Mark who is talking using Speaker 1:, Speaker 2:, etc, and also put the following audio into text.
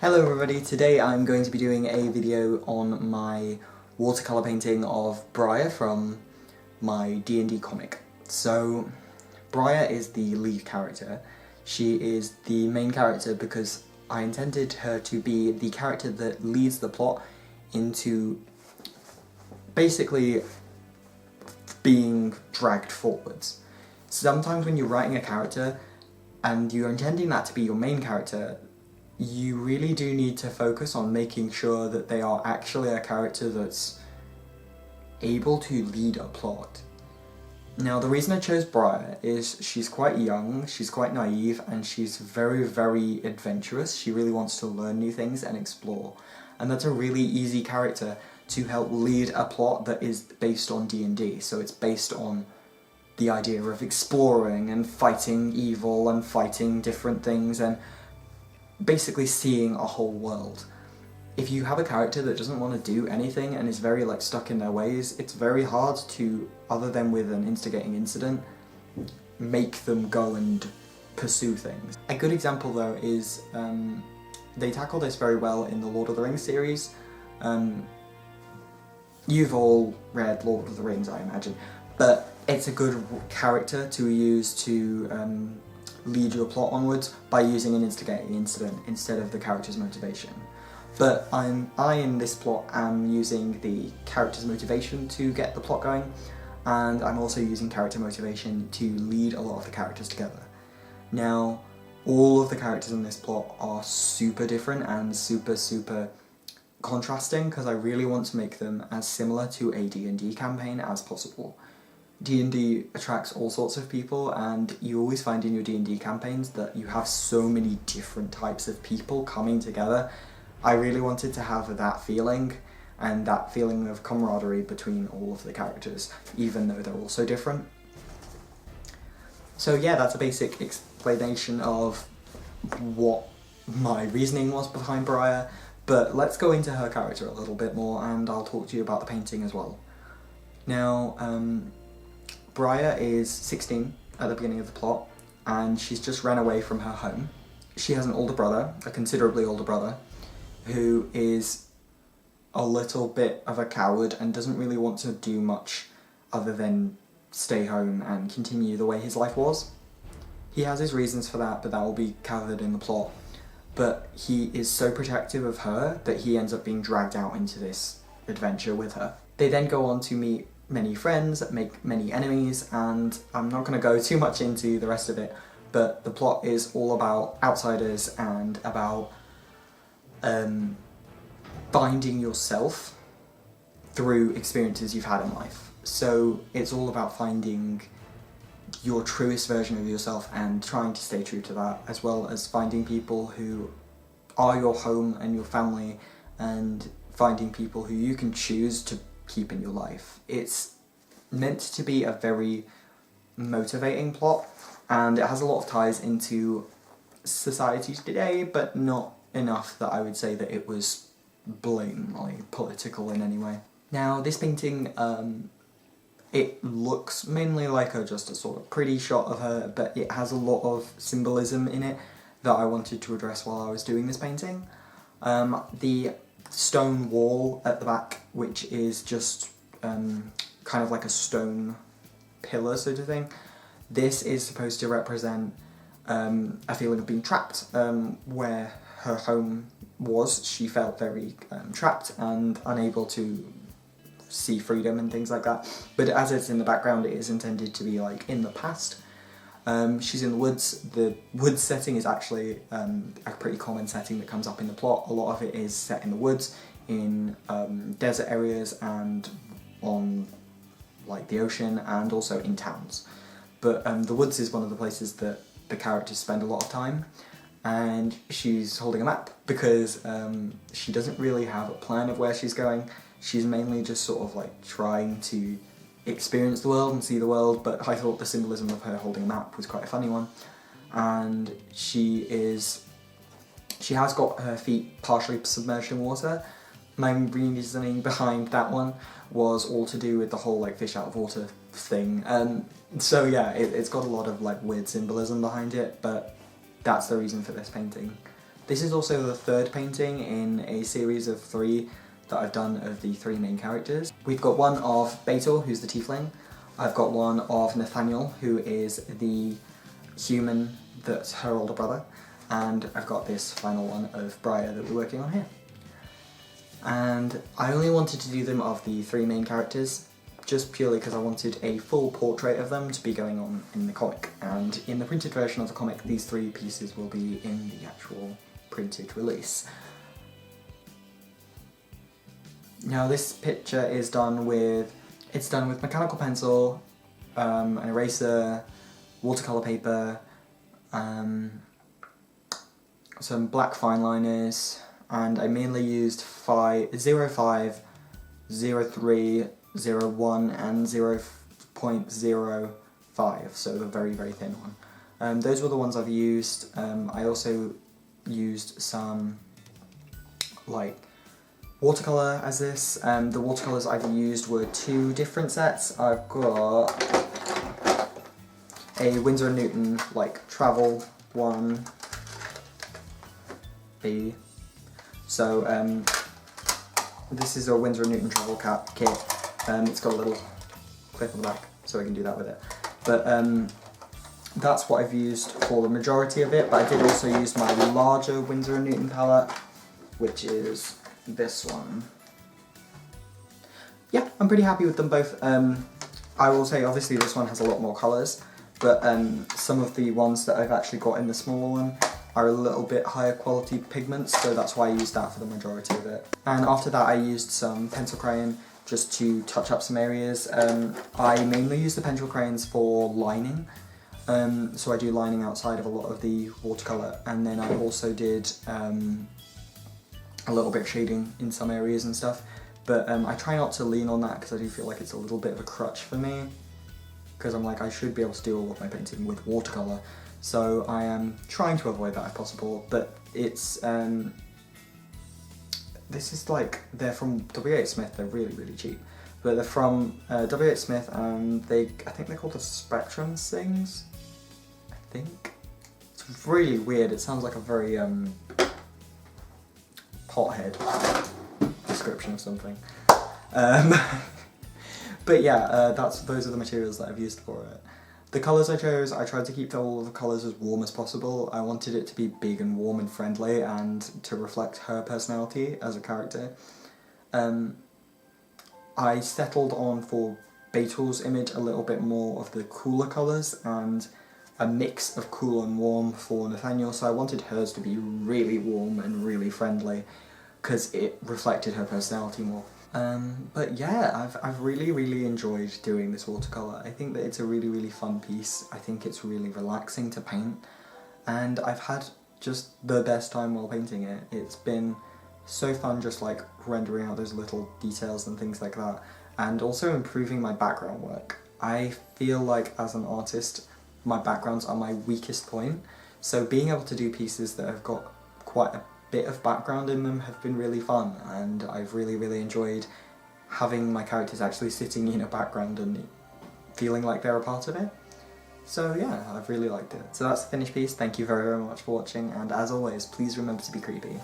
Speaker 1: Hello everybody, today I'm going to be doing a video on my watercolour painting of Brier from my D&D comic. So, Brier is the lead character. She is the main character because I intended her to be the character that leads the plot into basically being dragged forwards. Sometimes when you're writing a character and you're intending that to be your main character, you really do need to focus on making sure that they are actually a character that's able to lead a plot. Now, the reason I chose Brier is she's quite young, she's quite naive, and she's very, very adventurous. She really wants to learn new things and explore. And that's a really easy character to help lead a plot that is based on D&D. So it's based on the idea of exploring and fighting evil and fighting different things and basically seeing a whole world. If you have a character that doesn't want to do anything and is very stuck in their ways, it's very hard to, other than with an instigating incident, make them go and pursue things. A good example though is, they tackle this very well in the Lord of the Rings series. You've all read Lord of the Rings, I imagine, but it's a good character to use to lead your plot onwards by using an instigating incident instead of the character's motivation. But I in this plot am using the character's motivation to get the plot going, and I'm also using character motivation to lead a lot of the characters together. Now, all of the characters in this plot are super different and super contrasting because I really want to make them as similar to a D&D campaign as possible. D&D attracts all sorts of people, and you always find in your D&D campaigns that you have so many different types of people coming together. I really wanted to have that feeling, and that feeling of camaraderie between all of the characters, even though they're all so different. So yeah, that's a basic explanation of what my reasoning was behind Brier, but let's go into her character a little bit more, and I'll talk to you about the painting as well. Now, Brier is 16 at the beginning of the plot, and she's just ran away from her home. She has an older brother, a considerably older brother, who is a little bit of a coward and doesn't really want to do much other than stay home and continue the way his life was. He has his reasons for that, but that will be covered in the plot. But he is so protective of her that he ends up being dragged out into this adventure with her. They then go on to meet many friends, make many enemies, and I'm not going to go too much into the rest of it, but the plot is all about outsiders and about finding yourself through experiences you've had in life. So it's all about finding your truest version of yourself and trying to stay true to that, as well as finding people who are your home and your family, and finding people who you can choose to keep in your life. It's meant to be a very motivating plot, and it has a lot of ties into society today, but not enough that I would say that it was blatantly political in any way. Now, this painting, it looks mainly like just a sort of pretty shot of her, but it has a lot of symbolism in it that I wanted to address while I was doing this painting. The stone wall at the back, which is just kind of like a stone pillar sort of thing. This is supposed to represent a feeling of being trapped, where her home was. She felt very trapped and unable to see freedom and things like that. But as it's in the background, it is intended to be in the past. She's in the woods. The woods setting is actually a pretty common setting that comes up in the plot. A lot of it is set in the woods, in desert areas, and on the ocean, and also in towns. But the woods is one of the places that the characters spend a lot of time, and she's holding a map because she doesn't really have a plan of where she's going. She's mainly just sort of trying to experience the world and see the world, but I thought the symbolism of her holding a map was quite a funny one. And she has got her feet partially submerged in water. My reasoning behind that one was all to do with the whole fish out of water thing. So yeah, it's got a lot of weird symbolism behind it, but that's the reason for this painting. This is also the third painting in a series of 3 that I've done of the 3 main characters. We've got one of Beetle, who's the tiefling. I've got one of Nathaniel, who is the human that's her older brother. And I've got this final one of Brier that we're working on here. And I only wanted to do them of the 3 main characters, just purely because I wanted a full portrait of them to be going on in the comic. And in the printed version of the comic, these 3 pieces will be in the actual printed release. Now this picture is done with mechanical pencil, an eraser, watercolour paper, some black fine liners, and I mainly used 05, 03, 01 and 0.05, so the very, very thin one. Those were the ones I've used. I also used some like watercolour as this. The watercolours I've used were 2 different sets. I've got a Winsor & Newton like travel one B. So this is a Winsor & Newton travel cap kit. It's got a little clip on the back, so I can do that with it. But that's what I've used for the majority of it, but I did also use my larger Winsor & Newton palette, which is this one. Yeah, I'm pretty happy with them both. I will say obviously this one has a lot more colours, but some of the ones that I've actually got in the smaller one are a little bit higher quality pigments, so that's why I used that for the majority of it. And after that I used some pencil crayon just to touch up some areas. I mainly use the pencil crayons for lining, so I do lining outside of a lot of the watercolour, and then I also did a little bit of shading in some areas and stuff, but I try not to lean on that because I do feel like it's a little bit of a crutch for me, because I'm like, I should be able to do all of my painting with watercolour, so I am trying to avoid that if possible. But it's this is like, they're from W.H. Smith, they're really, really cheap, but they're from W.H. Smith, and I think they're called the Spectrum things, I think. It's really weird, it sounds like a very pothead description of something. But yeah, those are the materials that I've used for it. The colours I chose, I tried to keep all of the colours as warm as possible. I wanted it to be big and warm and friendly, and to reflect her personality as a character. I settled on, for Beetle's image, a little bit more of the cooler colours, and a mix of cool and warm for Nathaniel, so I wanted hers to be really warm and really friendly, because it reflected her personality more. But yeah, I've really, really enjoyed doing this watercolour. I think that it's a really, really fun piece. I think it's really relaxing to paint, and I've had just the best time while painting it. It's been so fun just like rendering out those little details and things like that, and also improving my background work. I feel like as an artist, my backgrounds are my weakest point, so being able to do pieces that have got quite a bit of background in them have been really fun, and I've really, really enjoyed having my characters actually sitting in a background and feeling like they're a part of it. So yeah, I've really liked it. So that's the finished piece. Thank you very, very much for watching, and as always, please remember to be creepy.